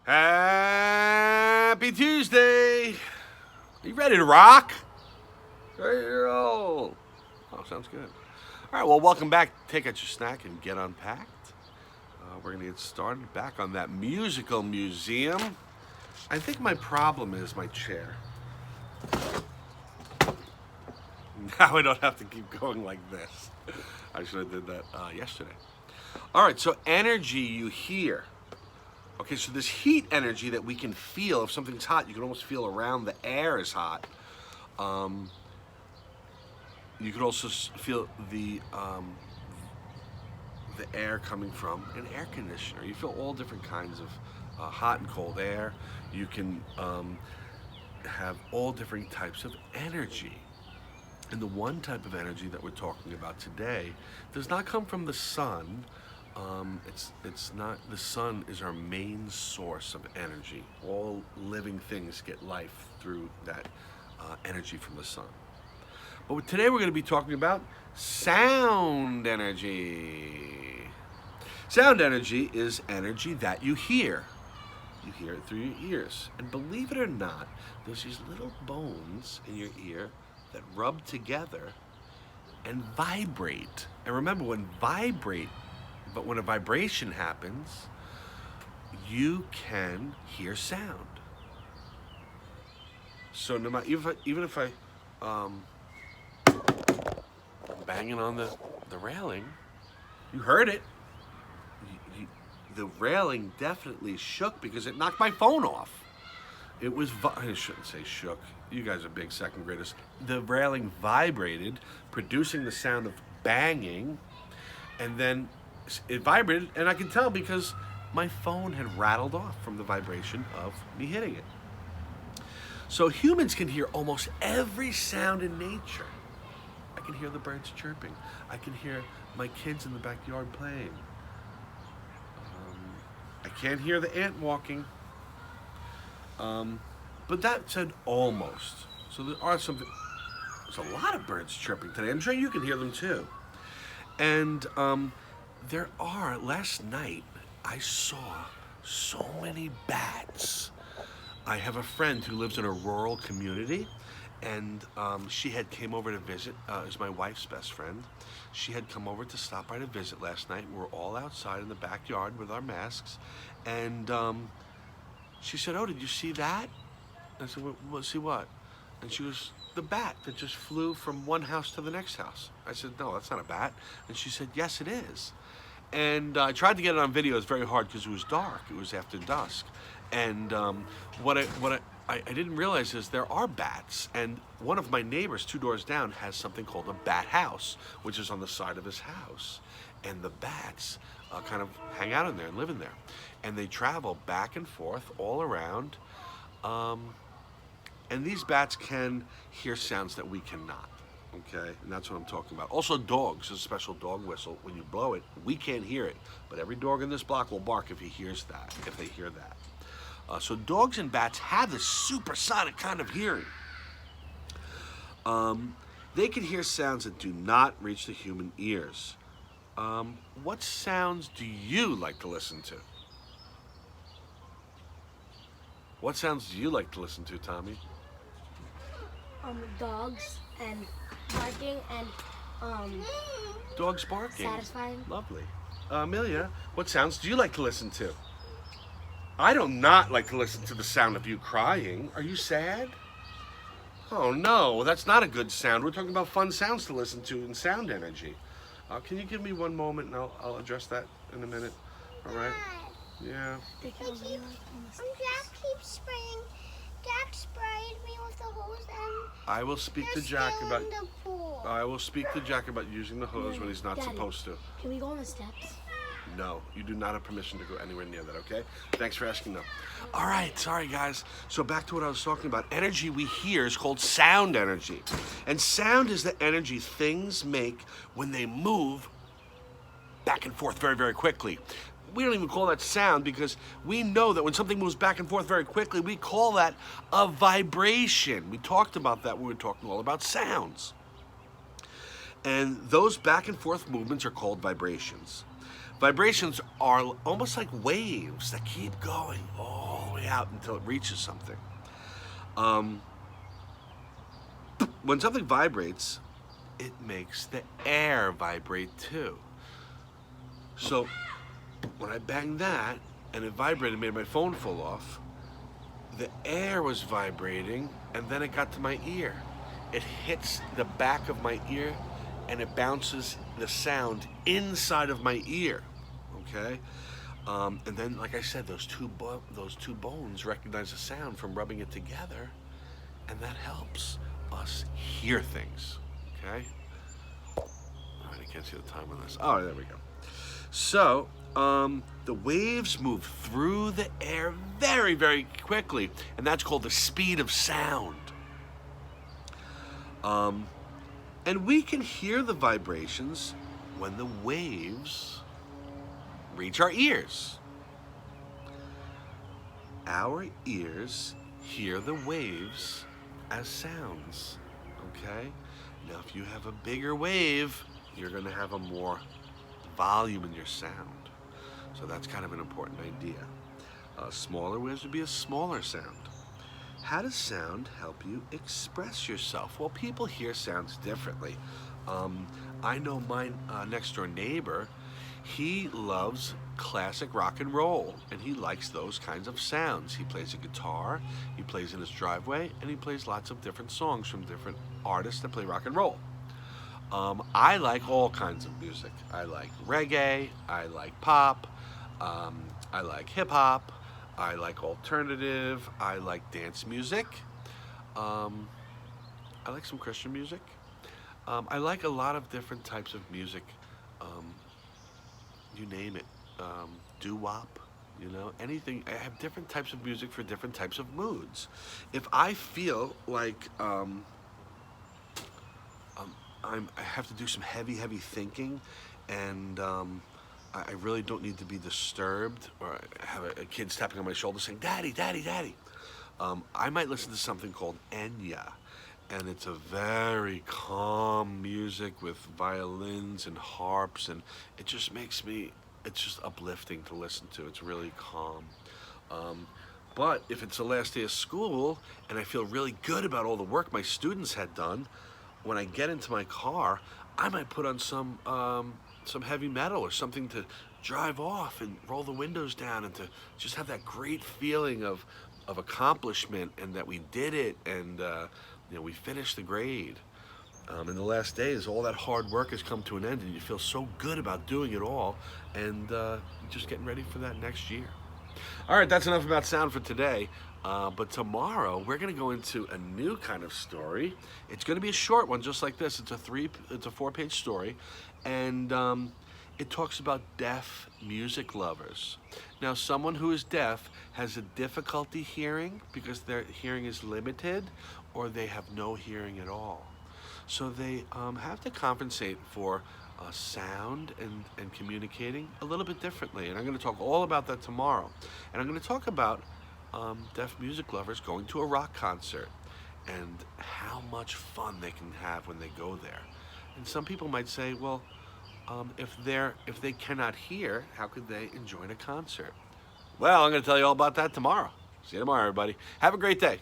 Happy Tuesday! Are you ready to rock? Ready to roll. Oh, sounds good. All right, well, welcome back. Take out your snack and get unpacked. We're going to get started back on that Musical Museum. I think my problem is my chair. Now I don't have to keep going like this. I should have did that yesterday. All right, so energy you hear. Okay, so this heat energy that we can feel, if something's hot, you can almost feel around the air is hot. You could also feel the air coming from an air conditioner. You feel all different kinds of hot and cold air. You can have all different types of energy. And the one type of energy that we're talking about today does not come from the sun. It's not, the sun is our main source of energy. All living things get life through that energy from the sun. But today we're going to be talking about sound energy. Sound energy is energy that you hear. You hear it through your ears. And believe it or not, there's these little bones in your ear that rub together and vibrate. And remember, when a vibration happens, you can hear sound. So no matter, even if I banging on the railing, you heard it. The railing definitely shook because it knocked my phone off. It was, I shouldn't say shook. You guys are big second graders. The railing vibrated, producing the sound of banging, and then it vibrated, and I can tell because my phone had rattled off from the vibration of me hitting it. So humans can hear almost every sound in nature. I can hear the birds chirping. I can hear my kids in the backyard playing. I can't hear the ant walking. But that said almost. So there's a lot of birds chirping today. I'm sure you can hear them too. And last night I saw so many bats. I have a friend who lives in a rural community, and she had came over to visit, is my wife's best friend. She had come over to stop by to visit last night. We were all outside in the backyard with our masks, and she said, "Oh, did you see that?" I said, "See what?" And she goes, "The bat that just flew from one house to the next house." I said, "No, that's not a bat." And she said, "Yes, it is." And I tried to get it on video. It was very hard because it was dark. It was after dusk. And what I didn't realize is there are bats. And one of my neighbors 2 doors down has something called a bat house, which is on the side of his house. And the bats kind of hang out in there and live in there. And they travel back and forth all around. And these bats can hear sounds that we cannot. Okay, and that's what I'm talking about. Also, dogs, a special dog whistle. When you blow it, we can't hear it, but every dog in this block will bark if they hear that. So dogs and bats have this supersonic kind of hearing. They can hear sounds that do not reach the human ears. What sounds do you like to listen to? What sounds do you like to listen to, Tommy? Dogs and barking and Dogs barking. satisfying. Lovely. Amelia, what sounds do you like to listen to? I do not like to listen to the sound of you crying. Are you sad? Oh no, that's not a good sound. We're talking about fun sounds to listen to and sound energy. Can you give me one moment and I'll address that in a minute? All right? Yeah. Jack keeps spraying. Jack sprayed me with the hose and I will speak to Jack about using the hose when he's not Daddy, supposed to. Can we go on the steps? No, you do not have permission to go anywhere near that, okay? Thanks for asking, though. All right, sorry, guys. So back to what I was talking about. Energy we hear is called sound energy. And sound is the energy things make when they move back and forth very, very quickly. We don't even call that sound because we know that when something moves back and forth very quickly, we call that a vibration. We talked about that when we were talking all about sounds. And those back and forth movements are called vibrations. Vibrations are almost like waves that keep going all the way out until it reaches something. Um, when something vibrates, it makes the air vibrate too. So when I banged that and it vibrated, made my phone fall off, the air was vibrating and then it got to my ear. It hits the back of my ear and it bounces the sound inside of my ear. Okay? And then, like I said, those two bones recognize the sound from rubbing it together, and that helps us hear things. Okay? All right, I can't see the time on this. Oh, there we go. So, the waves move through the air very, very quickly, and that's called the speed of sound. And we can hear the vibrations when the waves reach our ears. Our ears hear the waves as sounds, okay? Now, if you have a bigger wave, you're going to have a more volume in your sound. So that's kind of an important idea. Smaller waves would be a smaller sound. How does sound help you express yourself? Well, people hear sounds differently. I know my next door neighbor, he loves classic rock and roll, and he likes those kinds of sounds. He plays a guitar, he plays in his driveway, and he plays lots of different songs from different artists that play rock and roll. I like all kinds of music. I like reggae, I like pop, I like hip hop, I like alternative, I like dance music, I like some Christian music. I like a lot of different types of music, you name it, doo-wop, anything. I have different types of music for different types of moods. If I feel like I have to do some heavy thinking, and I really don't need to be disturbed, or have a kid tapping on my shoulder saying, "Daddy, Daddy, Daddy." I might listen to something called Enya, and it's a very calm music with violins and harps, and it just it's just uplifting to listen to. It's really calm. But if it's the last day of school and I feel really good about all the work my students had done, when I get into my car, I might put on some heavy metal or something to drive off and roll the windows down and to just have that great feeling of accomplishment, and that we did it, and we finished the grade. In the last days, all that hard work has come to an end, and you feel so good about doing it all, and just getting ready for that next year. All right, that's enough about sound for today. But tomorrow we're going to go into a new kind of story. It's going to be a short one, just like this. It's a 4-page story, and it talks about deaf music lovers. Now, someone who is deaf has a difficulty hearing because their hearing is limited, or they have no hearing at all. So they have to compensate for sound and communicating a little bit differently. And I'm going to talk all about that tomorrow. And I'm going to talk about deaf music lovers going to a rock concert and how much fun they can have when they go there. And some people might say, well, if they cannot hear, how could they enjoy a concert? Well, I'm going to tell you all about that tomorrow. See you tomorrow, everybody. Have a great day.